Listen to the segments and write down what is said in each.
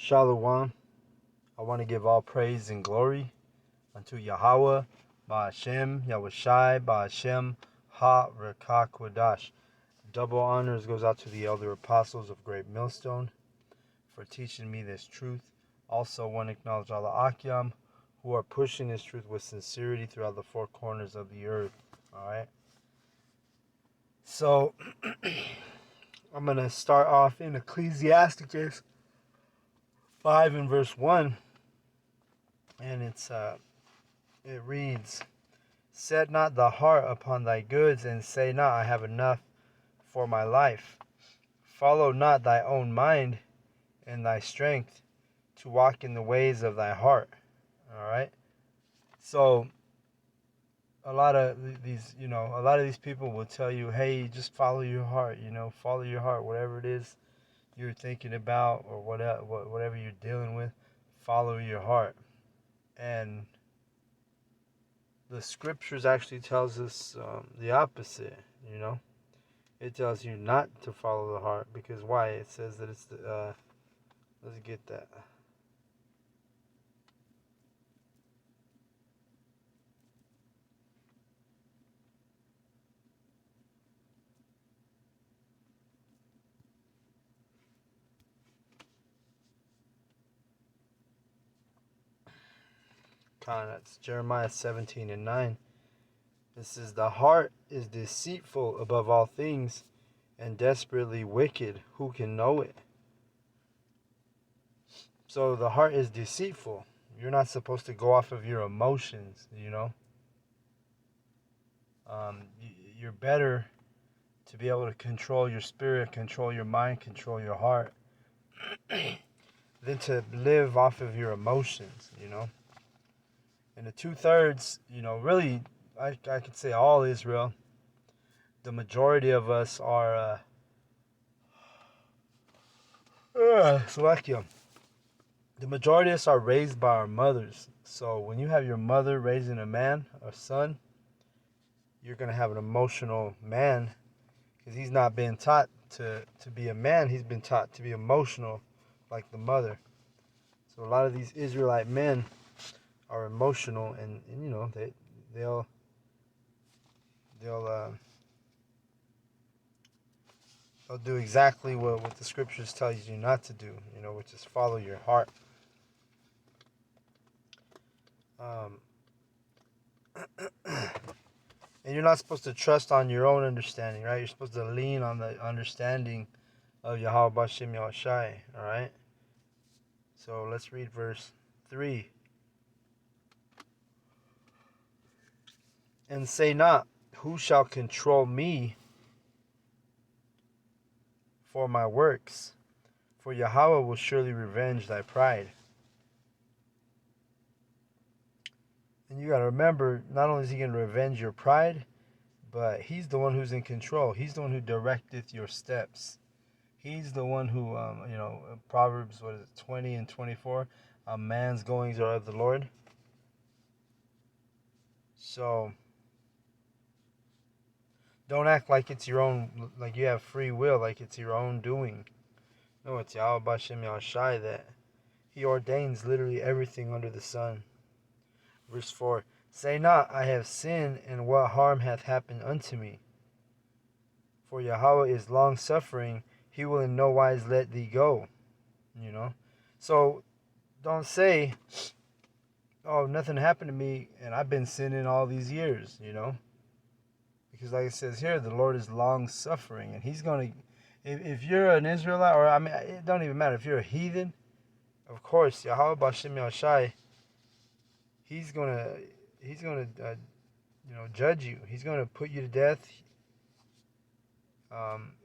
Shalom. I want to give all praise and glory unto Yahweh, Ba'ashem, Yahushai, Ba'ashem, Ha-Rekah-Kodash. Double honors goes out to the elder apostles of Great Millstone for teaching me this truth. Also want to acknowledge all the Akyam who are pushing this truth with sincerity throughout the four corners of the earth. Alright? So, I'm going to start off in Ecclesiasticus 5 and verse 1. And it reads, Set not the heart upon thy goods, and say not, I have enough for my life. Follow not thy own mind and thy strength to walk in the ways of thy heart. Alright? So a lot of these people will tell you, hey, just follow your heart, follow your heart, whatever it is you're thinking about or whatever you're dealing with, follow your heart. And the scriptures actually tells us the opposite, It tells you not to follow the heart, because why? It says that it's the, let's get that. That's Jeremiah 17 and 9. It says, the heart is deceitful above all things and desperately wicked. Who can know it? So the heart is deceitful. You're not supposed to go off of your emotions, You're better to be able to control your spirit, control your mind, control your heart, than to live off of your emotions, And the 2/3, really, I could say all Israel, the majority of us are, Slovakia. The majority of us are raised by our mothers. So when you have your mother raising a man, a son, you're going to have an emotional man, because he's not been taught to be a man. He's been taught to be emotional like the mother. So a lot of these Israelite men are emotional, and they'll do exactly what the scriptures tell you not to do, which is follow your heart. And you're not supposed to trust on your own understanding, right? You're supposed to lean on the understanding of Yahweh Bashem Yahushai, all right? So let's read verse 3. And say not, who shall control me for my works? For Yahweh will surely revenge thy pride. And you got to remember, not only is he going to revenge your pride, but he's the one who's in control. He's the one who directeth your steps. He's the one who, Proverbs, 20 and 24, a man's goings are of the Lord. So don't act like it's your own, like you have free will, like it's your own doing. No, it's Yahweh Bashem Yahushai that he ordains literally everything under the sun. Verse 4, say not, I have sinned, and what harm hath happened unto me? For Yahweh is long-suffering, he will in no wise let thee go. So don't say, oh, nothing happened to me, and I've been sinning all these years, Because like it says here, the Lord is long-suffering, and he's going to, if you're an Israelite, or it don't even matter, if you're a heathen, of course, Yahweh Bashem Yahushai, he's gonna judge you. He's gonna put you to death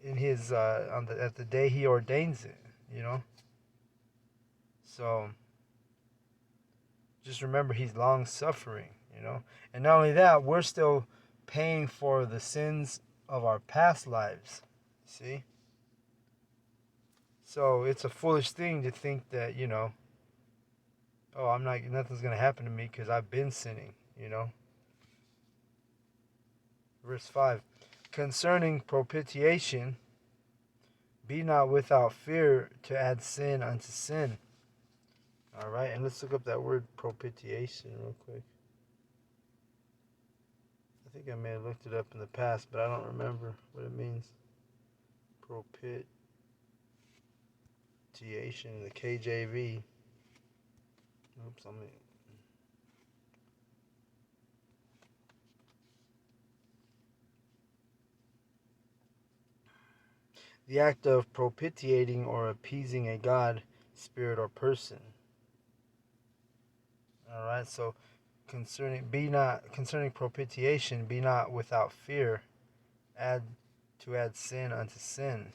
in his at the day he ordains it. So just remember, he's long suffering. And not only that, we're still paying for the sins of our past lives. See. So it's a foolish thing to think that oh, nothing's gonna happen to me because I've been sinning. Verse 5, concerning propitiation, be not without fear to add sin unto sin. All right, and let's look up that word propitiation real quick. I think I may have looked it up in the past, but I don't remember what it means. Propitiation in the KJV. Oops, the act of propitiating or appeasing a god, spirit, or person. All right, so concerning propitiation, be not without fear. Add sin unto sin.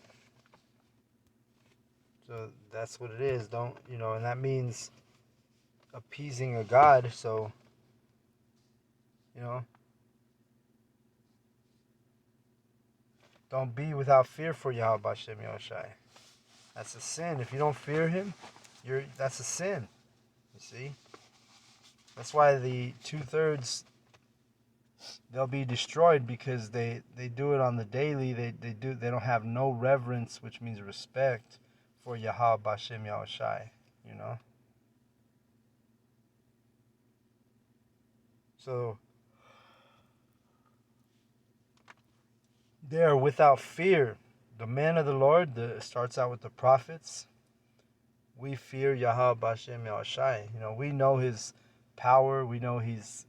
So that's what it is. Don't and that means appeasing a god. So you know, don't be without fear for Yahweh Bashem Yahushai. That's a sin. If you don't fear Him, that's a sin. You see. That's why the 2/3 they'll be destroyed, because they do it on the daily. They don't have no reverence, which means respect for Yahweh Bashem Yahushai. So they are without fear. The men of the Lord, starts out with the prophets. We fear Yahweh Bashem Yahushai. We know His power. We know His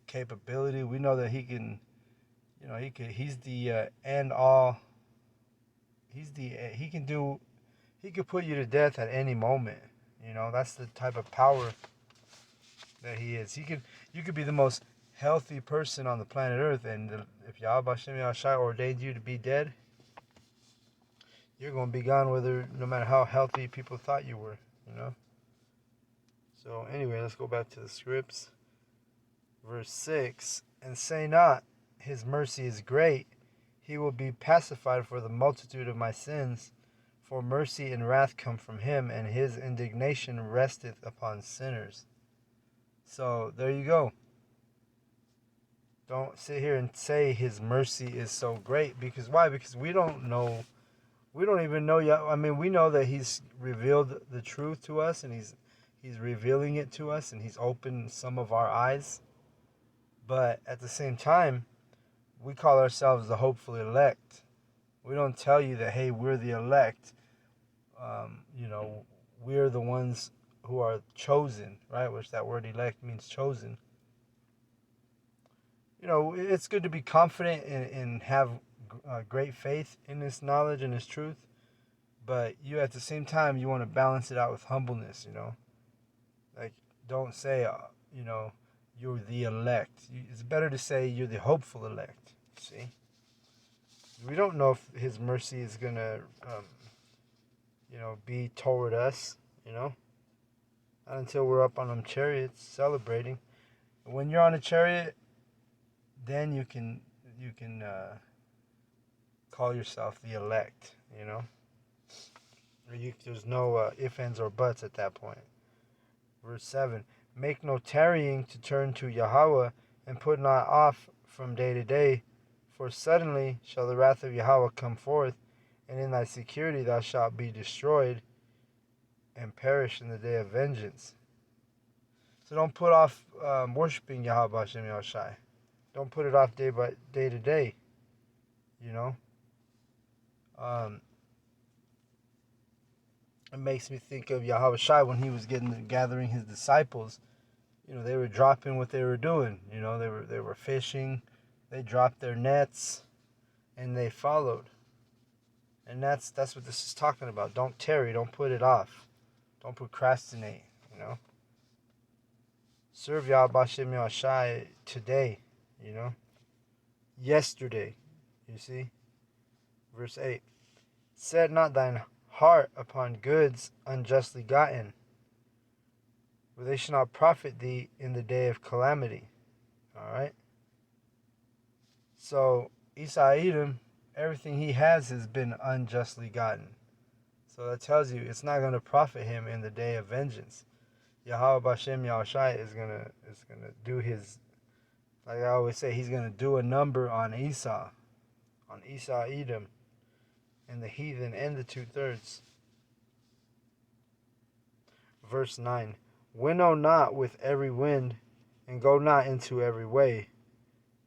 capability. We know that He can. He's the end all. He can do. He could put you to death at any moment. That's the type of power that He is. You could be the most healthy person on the planet Earth, and if Yahweh Hashem Yahushua ordained you to be dead, you're going to be gone, no matter how healthy people thought you were. So anyway, let's go back to the scripts. Verse 6, and say not, His mercy is great. He will be pacified for the multitude of my sins. For mercy and wrath come from Him, and His indignation resteth upon sinners. So there you go. Don't sit here and say His mercy is so great. Because why? Because we don't know. We don't even know yet. I mean, we know that He's revealed the truth to us, and He's revealing it to us, and He's opened some of our eyes. But at the same time, we call ourselves the hopeful elect. We don't tell you that, hey, we're the elect. We're the ones who are chosen, right? Which that word elect means chosen. It's good to be confident and have great faith in this knowledge and this truth. But at the same time, you want to balance it out with humbleness, Like, don't say, you're the elect. It's better to say you're the hopeful elect, see? We don't know if His mercy is going to, be toward us, not until we're up on them chariots celebrating. When you're on a chariot, then you can call yourself the elect, There's no ifs, ands, or buts at that point. Verse 7, make no tarrying to turn to Yahweh, and put not off from day to day, for suddenly shall the wrath of Yahweh come forth, and in thy security thou shalt be destroyed and perish in the day of vengeance. So don't put off worshiping Yahweh Hashem Yahushai. Don't put it off day to day. It makes me think of Yahweh Shai when He was gathering His disciples. They were dropping what they were doing. They were fishing. They dropped their nets, and they followed. And that's what this is talking about. Don't tarry. Don't put it off. Don't procrastinate. Serve Yahweh Bashem Yahushai today. Yesterday. You see. Verse 8. Set not thine heart upon goods unjustly gotten, for they shall not profit thee in the day of calamity. Alright? So, Esau Edom, everything he has been unjustly gotten. So that tells you it's not going to profit him in the day of vengeance. Yahweh Bashem Yahushai is gonna do His, like I always say, He's gonna do a number on Esau Edom, and the heathen and the 2/3. Verse 9. Winnow not with every wind, and go not into every way,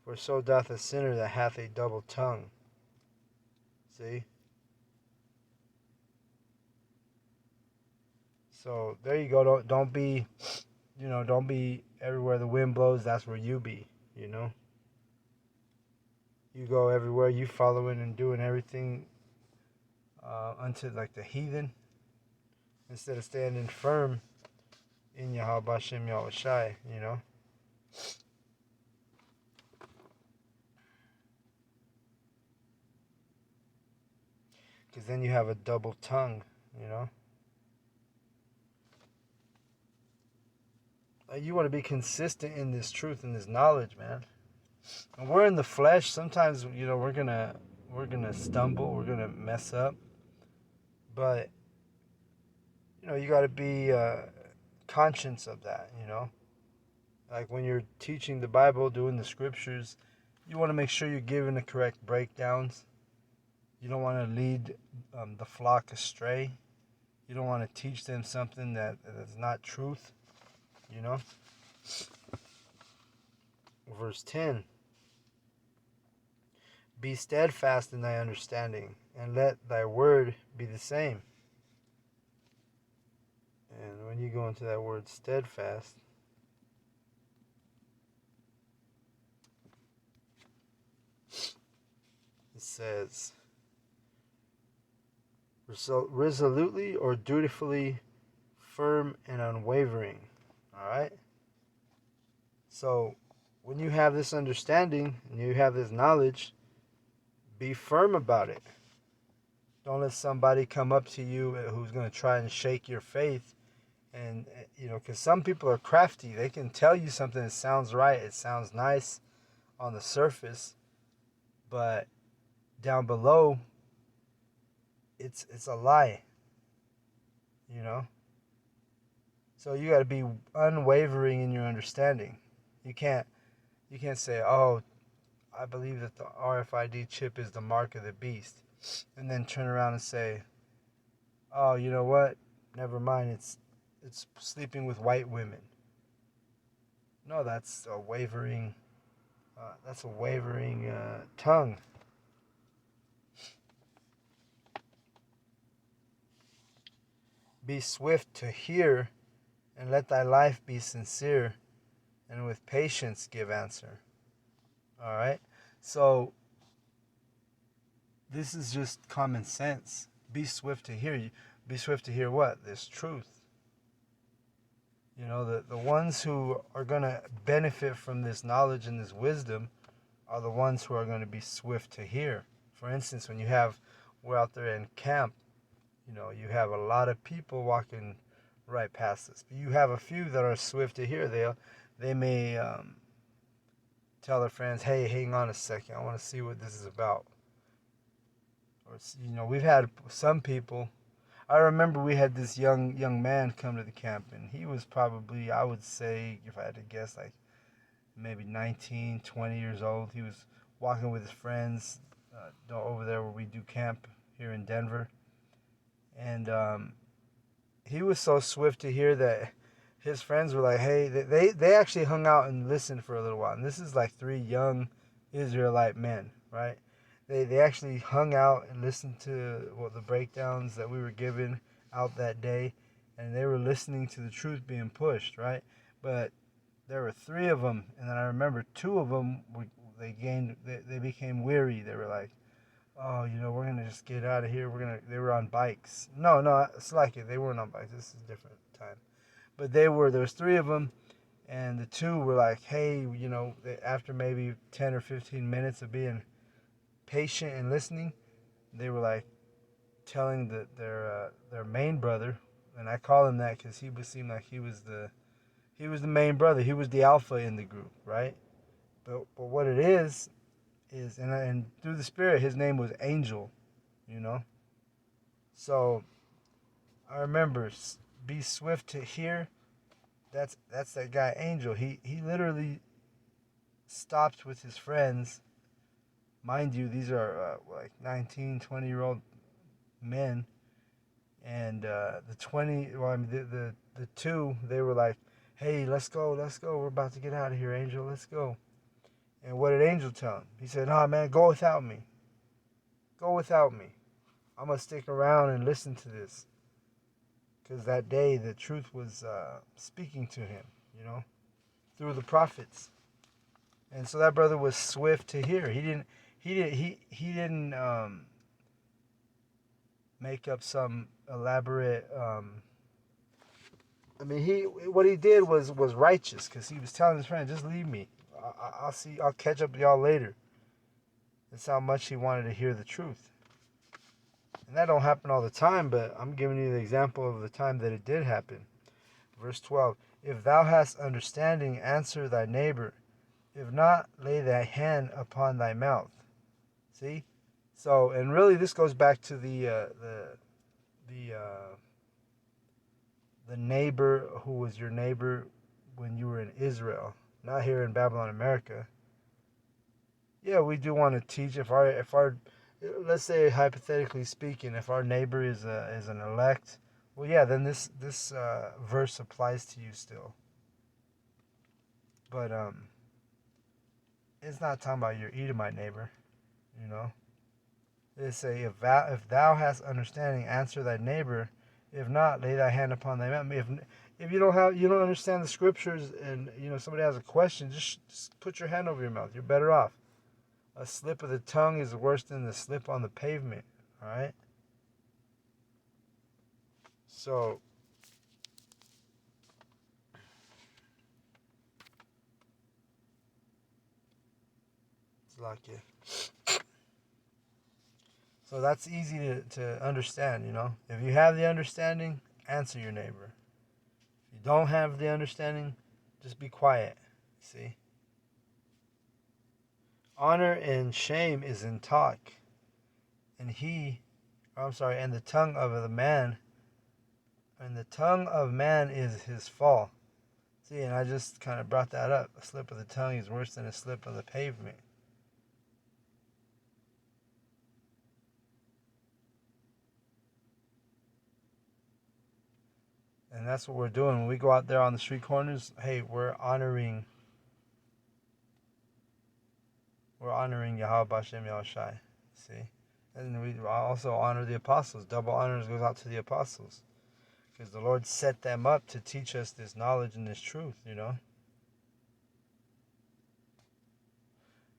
for so doth a sinner that hath a double tongue. See? So there you go. Don't be, don't be everywhere the wind blows. That's where you be. You go everywhere. You following and doing everything unto like the heathen, instead of standing firm in Yahweh Bashem Yahweh Shai. Because then you have a double tongue. You want to be consistent in this truth and this knowledge, man. And we're in the flesh. Sometimes, we're gonna stumble. We're gonna mess up. But you got to be conscious of that. Like when you're teaching the Bible, doing the scriptures, you want to make sure you're giving the correct breakdowns. You don't want to lead the flock astray. You don't want to teach them something that is not truth. Verse 10. Be steadfast in thy understanding, and let thy word be the same. And when you go into that word steadfast, it says resolutely or dutifully firm and unwavering. All right? So when you have this understanding and you have this knowledge, be firm about it. Don't let somebody come up to you who's going to try and shake your faith. And, because some people are crafty. They can tell you something that sounds right. It sounds nice on the surface. But down below, it's a lie. So you got to be unwavering in your understanding. You can't say, "Oh, I believe that the RFID chip is the mark of the beast," and then turn around and say, "Oh, you know what? Never mind. It's sleeping with white women." No, that's a wavering. Tongue. Be swift to hear, and let thy life be sincere, and with patience give answer. All right? So, this is just common sense. Be swift to hear. Be swift to hear what? This truth. The ones who are going to benefit from this knowledge and this wisdom are the ones who are going to be swift to hear. For instance, when we're out there in camp, you have a lot of people walking right past us. But you have a few that are swift to hear. They may tell their friends, "Hey, hang on a second. I want to see what this is about." Or we've had some people. I remember we had this young man come to the camp, and he was probably, I would say, if I had to guess, like maybe 19, 20 years old. He was walking with his friends over there where we do camp here in Denver. And he was so swift to hear that his friends were like, "Hey," they actually hung out and listened for a little while. And this is like 3 young Israelite men, right? They actually hung out and listened to the breakdowns that we were given out that day. And they were listening to the truth being pushed, right? But there were 3 of them. And then I remember 2 of them, they became weary. They were like, "Oh, we're gonna just get out of here. They were on bikes." No, it's like it. They weren't on bikes. This is a different time. But there was 3 of them, and the 2 were like, "Hey, after maybe 10 or 15 minutes of being patient and listening, they were like telling their main brother, and I call him that because seemed like he was the main brother. He was the alpha in the group, right? But what it is and through the Spirit, his name was Angel, So I remember, be swift to hear. That's that guy Angel. He literally stopped with his friends. Mind you, these are like 19, 20-year-old men. And the 20, well, I mean, the two, they were like, hey, let's go. We're about to get out of here, Angel. Let's go. And what did Angel tell him? He said, nah, man, go without me. Go without me. I'm going to stick around and listen to this. Because that day, the truth was speaking to him, through the prophets. And so that brother was swift to hear. He didn't make up some elaborate. What he did was righteous, because he was telling his friend, just leave me. I'll catch up with y'all later. That's how much he wanted to hear the truth. And that don't happen all the time, but I'm giving you the example of the time that it did happen. Verse 12, if thou hast understanding, answer thy neighbor. If not, lay thy hand upon thy mouth. See? So, and really this goes back to the neighbor who was your neighbor when you were in Israel, not here in Babylon, America. Yeah, we do want to teach if our let's say hypothetically speaking, if our neighbor is an elect, well, yeah, then this verse applies to you still. But it's not talking about your Edomite neighbor, They say if thou hast understanding, answer thy neighbor. If not, lay thy hand upon thy mouth. If you don't understand the scriptures, and somebody has a question, just put your hand over your mouth. You're better off. A slip of the tongue is worse than the slip on the pavement. All right. So it's like it. So that's easy to understand. If you have the understanding, answer your neighbor. If you don't have the understanding, just be quiet. See. Honor and shame is in talk, and the tongue of man is his fall. See, and I just kind of brought that up. A slip of the tongue is worse than a slip on the pavement. And that's what we're doing when we go out there on the street corners. Hey, we're honoring Yahweh Bashem Yahushai. See? And we also honor the apostles. Double honors goes out to the apostles. Because the Lord set them up to teach us this knowledge and this truth,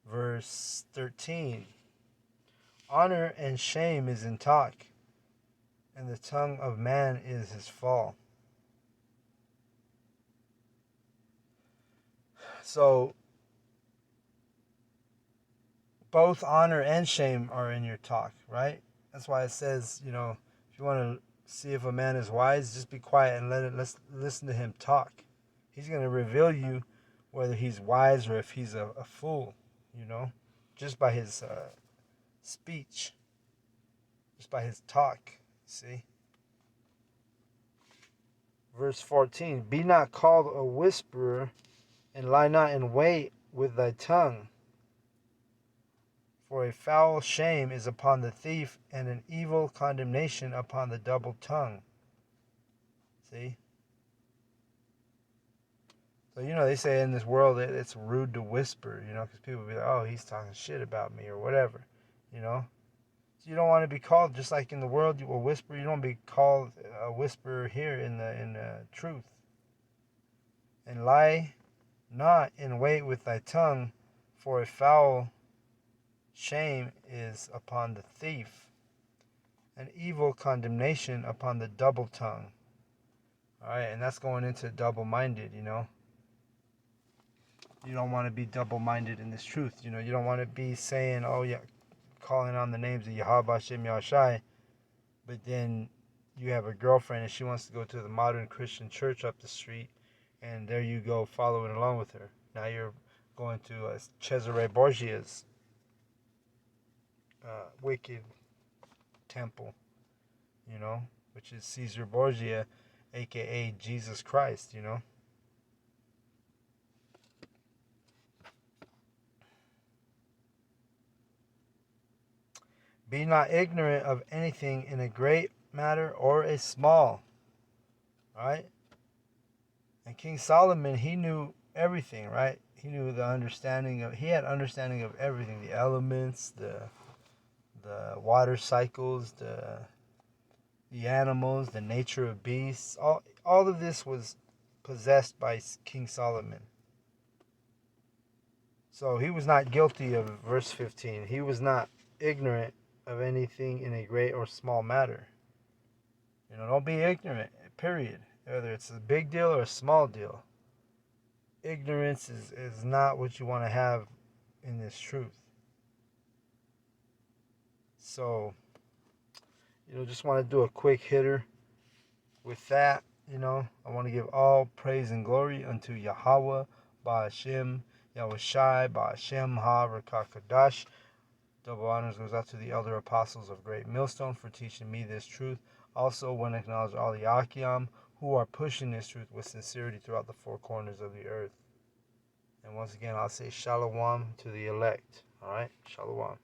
Verse 13. Honor and shame is in talk, and the tongue of man is his fall. So, both honor and shame are in your talk, right? That's why it says, if you want to see if a man is wise, just be quiet and let's listen to him talk. He's going to reveal you whether he's wise or if he's a fool, just by his speech, just by his talk, see? Verse 14, be not called a whisperer, and lie not in wait with thy tongue. For a foul shame is upon the thief, and an evil condemnation upon the double tongue. See? So, they say in this world it's rude to whisper, because people be like, oh, he's talking shit about me or whatever, So you don't want to be called, just like in the world you will whisper, you don't want to be called a whisperer here in the truth. And lie not in wait with thy tongue, for a foul shame is upon the thief, an evil condemnation upon the double tongue. All right, and that's going into double-minded, You don't want to be double-minded in this truth. You don't want to be saying, oh, yeah, calling on the names of Yahweh Hashem Yahushai, but then you have a girlfriend and she wants to go to the modern Christian church up the street, and there you go following along with her. Now you're going to Cesare Borgia's wicked temple, which is Caesar Borgia, aka Jesus Christ, Be not ignorant of anything in a great matter or a small. Right? And King Solomon, he knew everything, right? He knew he had understanding of everything, the elements, the water cycles, the animals, the nature of beasts. All of this was possessed by King Solomon. So he was not guilty of verse 15. He was not ignorant of anything in a great or small matter. Don't be ignorant, period. Whether it's a big deal or a small deal. Ignorance is not what you want to have in this truth. So, just want to do a quick hitter with that. I want to give all praise and glory unto Yahweh, Ba'ashem, Yahweh Shai, Ba'ashem, Ha, Rakakadash. Double honors goes out to the elder apostles of Great Millstone for teaching me this truth. Also, want to acknowledge all the Achiam who are pushing this truth with sincerity throughout the four corners of the earth. And once again, I'll say Shalom to the elect. All right? Shalom.